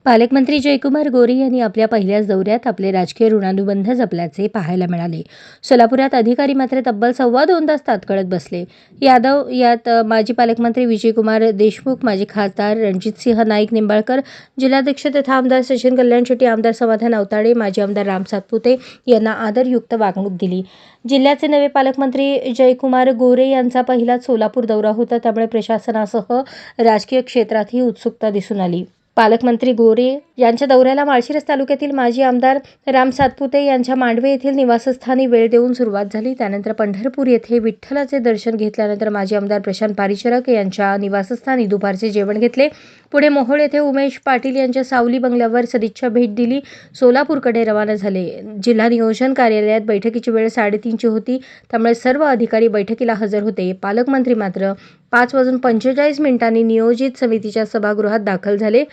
पालकमंत्री जयकुमार गोरे यांनी आपल्या पहिल्याच दौऱ्यात आपले राजकीय ऋणानुबंध जपल्याचे पाहायला मिळाले. सोलापुरात अधिकारी मात्र तब्बल 2.25 तास ताटकळत बसले. यात माजी पालकमंत्री विजयकुमार देशमुख, माजी खासदार रणजितसिंह नाईक निंबाळकर, जिल्हाध्यक्ष तथा आमदार सचिन कल्याण शेट्टी, आमदार समाधान अवताडे, माजी आमदार राम सातपुते यांना आदरयुक्त वागणूक दिली. जिल्ह्याचे नवे पालकमंत्री जयकुमार गोरे यांचा पहिलाच सोलापूर दौरा होता, त्यामुळे प्रशासनासह राजकीय क्षेत्रातही उत्सुकता दिसून आली. पालकमंत्री गोरे यांच्या दौऱ्याला माळशिरस तालुक्यातील माजी आमदार राम सातपुते यांच्या मांडवे येथील निवासस्थानी वेळ देऊन सुरुवात झाली. त्यानंतर पंढरपूर येथे विठ्ठलाचे दर्शन घेतल्यानंतर माजी आमदार प्रशांत पारिचारक यांच्या निवासस्थानी दुपारचे जेवण घेतले. पुढे मोहोळ येथे उमेश पाटील यांच्या सावली बंगल्यावर सदिच्छा भेट दिली. सोलापूरकडे रवाना झाले. जिल्हा नियोजन कार्यालयात बैठकीची वेळ 3:30ची होती, त्यामुळे सर्व अधिकारी बैठकीला हजर होते. पालकमंत्री मात्र 5:45 नियोजित समितीच्या सभागृहात दाखल झाले.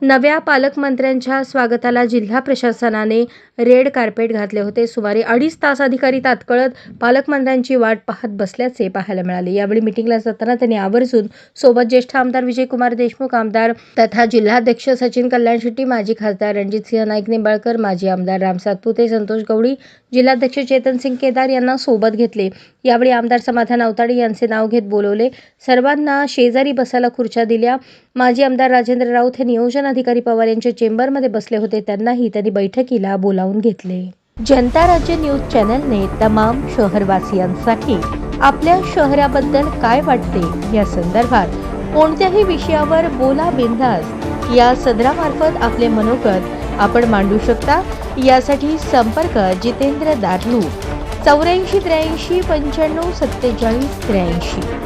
नव्या पालकमंत्र्यांच्या स्वागताला जिल्हा प्रशासनाने रेड कार्पेट घातले होते. सुमारे 2.5 तास अधिकारी तात्कळत पालकमंत्र्यांची वाट पाहत बसल्याचे पाहायला मिळाले. यावेळी मीटिंगला जाताना त्यांनी आवर्जून सोबत ज्येष्ठ आमदार विजयकुमार देशमुख, आमदार तथा जिल्हाध्यक्ष सचिन कल्याण शेट्टी, माजी खासदार रणजितसिंह नाईक निंबाळकर, माजी आमदार राम सातपुते, संतोष गवळी, जिल्हाध्यक्ष चेतनसिंग केदार यांना सोबत घेतले. यावेळी आमदार समाधान अवताडे यांचे नाव घेत बोलवले. सर्वांना शेजारी बसायला खुर्च्या दिल्या. माजी आमदार राजेंद्र राऊत हे नियोजन अधिकारी पवार यांच्या चेंबरमध्ये बसले होते, त्यांनाही त्यांनी बैठकीला बोलावून घेतले. जनता राज्य न्यूज चॅनलने तमाम शहरवासियांसाठी आपल्या शहराबद्दल काय वाटते या संदर्भात कोणत्याही विषयावर बोला बिंदास या सदरामार्फत आपले मनोगत आपण मांडू शकता. यासाठी संपर्क जितेंद्र दार्लू 84 83 95 47 83.